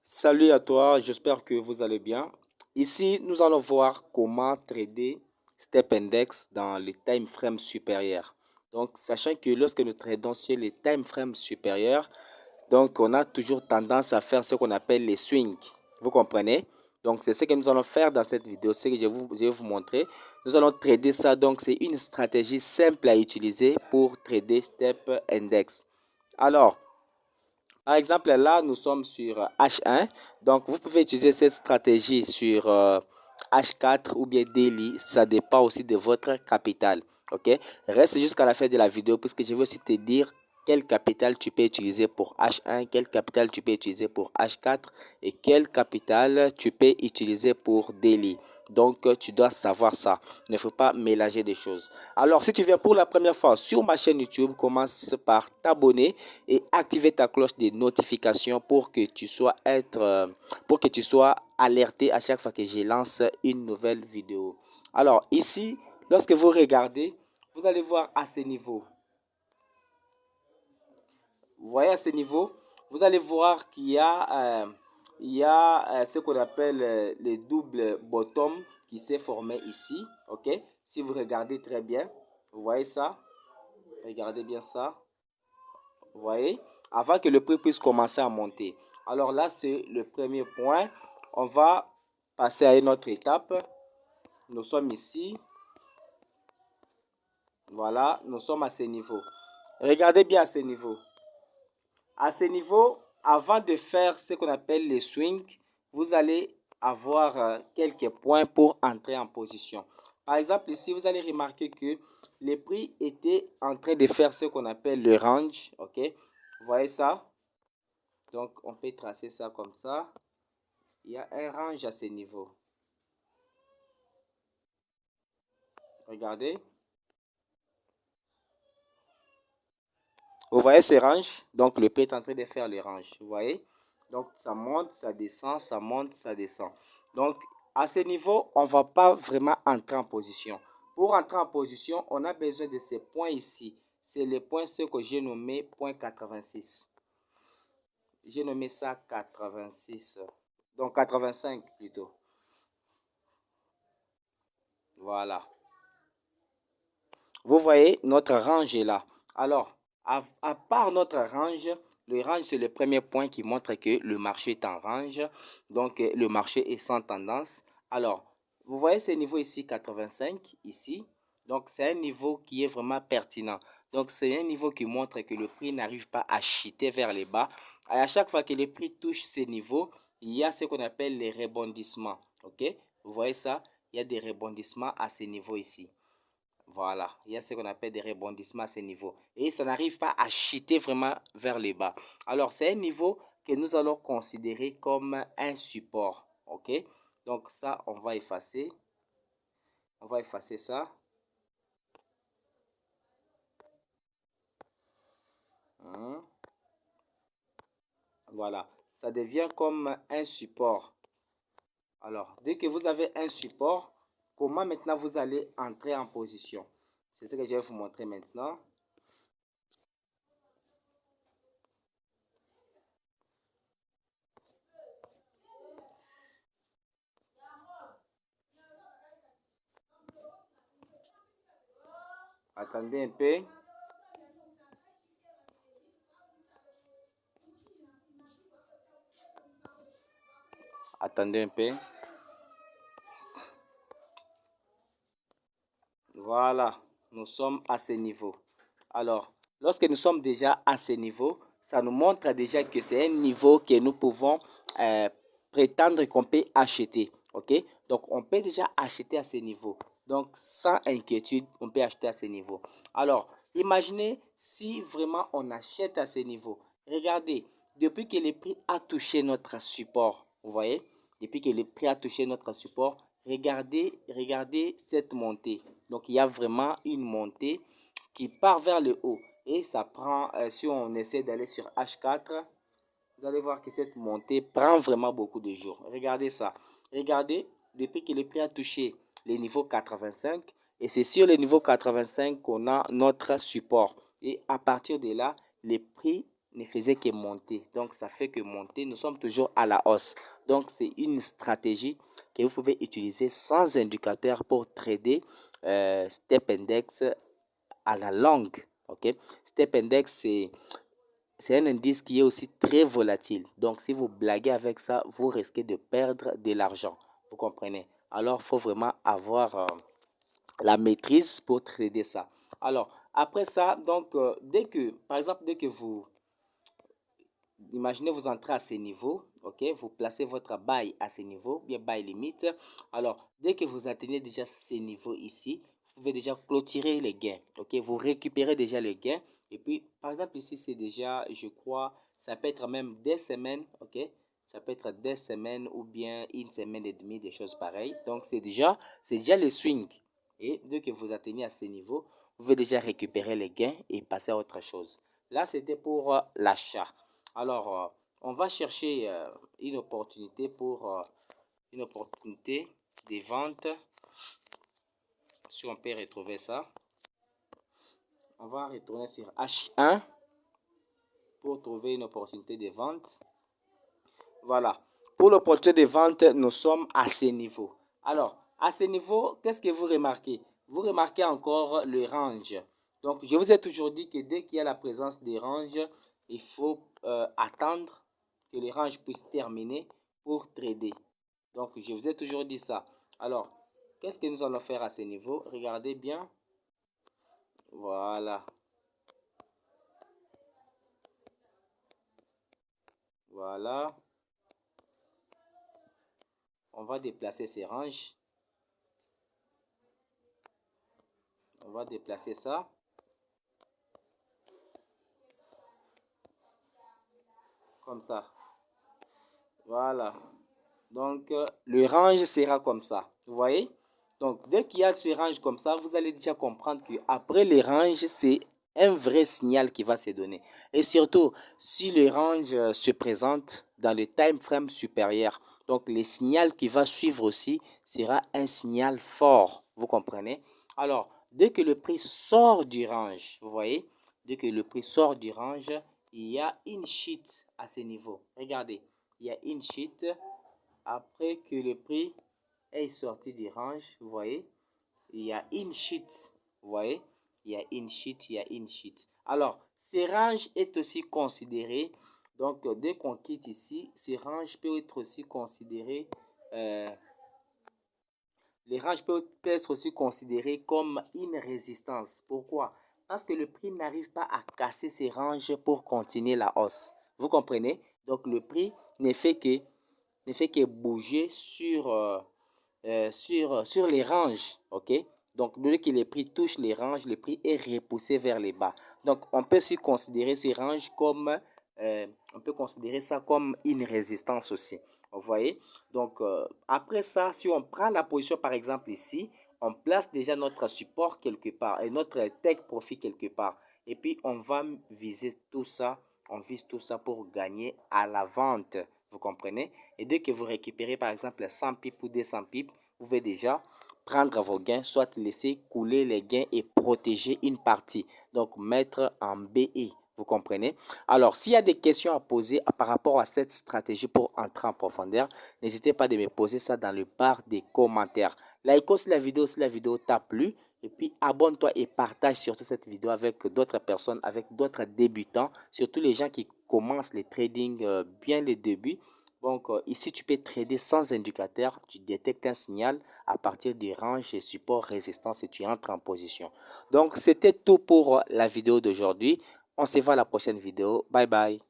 Salut à toi, j'espère que vous allez bien. Ici, nous allons voir comment trader Step Index dans les time frames supérieurs. Donc, sachant que lorsque nous tradons sur les time frames supérieurs, donc on a toujours tendance à faire ce qu'on appelle les swings. Vous comprenez? Donc, c'est ce que nous allons faire dans cette vidéo, ce que je vais vous montrer. Nous allons trader ça, donc c'est une stratégie simple à utiliser pour trader Step Index. Alors, par exemple, là, nous sommes sur H1. Donc, vous pouvez utiliser cette stratégie sur H4 ou bien Daily. Ça dépend aussi de votre capital. OK? Reste jusqu'à la fin de la vidéo puisque je vais aussi te dire quel capital tu peux utiliser pour H1, quel capital tu peux utiliser pour H4 et quel capital tu peux utiliser pour Daily. Donc, tu dois savoir ça. Il ne faut pas mélanger des choses. Alors, si tu viens pour la première fois sur ma chaîne YouTube, commence par t'abonner et activer ta cloche de notification pour que tu sois alerté à chaque fois que je lance une nouvelle vidéo. Alors, ici, lorsque vous regardez, vous allez voir à ce niveau. Vous voyez à ce niveau, vous allez voir qu'il y a, ce qu'on appelle les doubles bottom qui s'est formé ici. Ok, si vous regardez très bien, vous voyez ça. Regardez bien ça. Vous voyez, avant que le prix puisse commencer à monter. Alors là, c'est le premier point. On va passer à une autre étape. Nous sommes ici. Voilà, nous sommes à ce niveau. Regardez bien à ce niveau. À ce niveau, avant de faire ce qu'on appelle les swings, vous allez avoir quelques points pour entrer en position. Par exemple, ici, vous allez remarquer que les prix étaient en train de faire ce qu'on appelle le range. Ok, vous voyez ça? Donc, on peut tracer ça comme ça. Il y a un range à ce niveau. Regardez. Vous voyez ce range? Donc, le prix est en train de faire le range. Vous voyez? Donc, ça monte, ça descend, ça monte, ça descend. Donc, à ce niveau, on ne va pas vraiment entrer en position. Pour entrer en position, on a besoin de ces points ici. C'est les points ce que j'ai nommé point 86. J'ai nommé ça 86. Donc, 85 plutôt. Voilà. Vous voyez, notre range est là. Alors, à part notre range, le range, c'est le premier point qui montre que le marché est en range. Donc, le marché est sans tendance. Alors, vous voyez ce niveau ici, 85, ici. Donc, c'est un niveau qui est vraiment pertinent. Donc, c'est un niveau qui montre que le prix n'arrive pas à chuter vers les bas. Et à chaque fois que le prix touche ces niveaux, il y a ce qu'on appelle les rebondissements. OK? Vous voyez ça? Il y a des rebondissements à ce niveau ici. Voilà, il y a ce qu'on appelle des rebondissements à ce niveau. Et ça n'arrive pas à chuter vraiment vers le bas. Alors, c'est un niveau que nous allons considérer comme un support. OK? Donc, ça, on va effacer. On va effacer ça. Voilà, ça devient comme un support. Alors, dès que vous avez un support, comment maintenant vous allez entrer en position? C'est ce que je vais vous montrer maintenant. Attendez un peu. Attendez un peu. Voilà, nous sommes à ce niveau. Alors, lorsque nous sommes déjà à ce niveau, ça nous montre déjà que c'est un niveau que nous pouvons prétendre qu'on peut acheter. OK? Donc, on peut déjà acheter à ce niveau. Donc, sans inquiétude, on peut acheter à ce niveau. Alors, imaginez si vraiment on achète à ce niveau. Regardez, depuis que le prix a touché notre support, vous voyez, depuis que le prix a touché notre support, regardez cette montée. Donc, il y a vraiment une montée qui part vers le haut. Et ça prend, si on essaie d'aller sur H4, vous allez voir que cette montée prend vraiment beaucoup de jours. Regardez ça. Regardez, depuis que le prix a touché les niveaux 85, et c'est sur le niveau 85 qu'on a notre support. Et à partir de là, le prix ne faisait que monter. Donc, ça fait que monter, nous sommes toujours à la hausse. Donc, c'est une stratégie que vous pouvez utiliser sans indicateur pour trader Step Index à la longue. Ok, Step Index, c'est un indice qui est aussi très volatile. Donc, si vous blaguez avec ça, vous risquez de perdre de l'argent. Vous comprenez? Alors, il faut vraiment avoir la maîtrise pour trader ça. Alors, après ça, donc, par exemple, dès que vous, imaginez vous entrez à ce niveau, ok, vous placez votre buy à ce niveau, bien buy limite. Alors, dès que vous atteignez déjà ce niveau ici, vous pouvez déjà clôturer les gains, ok, vous récupérez déjà les gains. Et puis, par exemple, ici, c'est déjà, je crois, ça peut être même des semaines, ok, ça peut être des semaines ou bien une semaine et demie, des choses pareilles. Donc, c'est déjà le swing. Et dès que vous atteignez à ce niveau, vous pouvez déjà récupérer les gains et passer à autre chose. Là, c'était pour l'achat. Alors, on va chercher une opportunité de vente. Si on peut retrouver ça, on va retourner sur H1 pour trouver une opportunité de vente. Voilà. Pour l'opportunité de vente, nous sommes à ce niveau. Alors, à ce niveau, qu'est-ce que vous remarquez? Vous remarquez encore le range. Donc, je vous ai toujours dit que dès qu'il y a la présence des ranges, il faut attendre que les ranges puissent terminer pour trader. Donc, je vous ai toujours dit ça. Alors, qu'est-ce que nous allons faire à ce niveau? Regardez bien. Voilà. Voilà. On va déplacer ces ranges. On va déplacer ça. Comme ça. Voilà. Donc, le range sera comme ça. Vous voyez? Donc, dès qu'il y a ce range comme ça, vous allez déjà comprendre qu'après les ranges, c'est un vrai signal qui va se donner. Et surtout, si le range se présente dans le time frame supérieur, donc le signal qui va suivre aussi sera un signal fort. Vous comprenez? Alors, dès que le prix sort du range, vous voyez? Dès que le prix sort du range, il y a une chute à ce niveau. Regardez, il y a une chute après que le prix est sorti du range. Vous voyez, il y a une chute. Vous voyez, il y a une chute, il y a une chute. Alors, ce range est aussi considéré. Donc, dès qu'on quitte ici, ce range peut être aussi considéré. Les ranges peuvent être aussi considérés comme une résistance. Pourquoi? Parce que le prix n'arrive pas à casser ces ranges pour continuer la hausse. Vous comprenez? Donc le prix ne fait que bouger sur les ranges. Ok? Donc dès que les prix touchent les ranges, le prix est repoussé vers les bas. Donc on peut aussi considérer ces ranges comme on peut considérer ça comme une résistance aussi. Vous voyez? Donc, après ça, si on prend la position, par exemple ici, on place déjà notre support quelque part et notre take profit quelque part. Et puis, on va viser tout ça. On vise tout ça pour gagner à la vente. Vous comprenez? Et dès que vous récupérez, par exemple, 100 pips ou 200 pips, vous pouvez déjà prendre vos gains, soit laisser couler les gains et protéger une partie. Donc, mettre en BE. Vous comprenez? Alors, s'il y a des questions à poser par rapport à cette stratégie pour entrer en profondeur, n'hésitez pas de me poser ça dans le barre des commentaires. Like aussi la vidéo si la vidéo t'a plu. Et puis, abonne-toi et partage surtout cette vidéo avec d'autres personnes, avec d'autres débutants, surtout les gens qui commencent les trading bien les débuts. Donc, ici, tu peux trader sans indicateur. Tu détectes un signal à partir des ranges et supports résistance et tu entres en position. Donc, c'était tout pour la vidéo d'aujourd'hui. On se voit à la prochaine vidéo. Bye bye.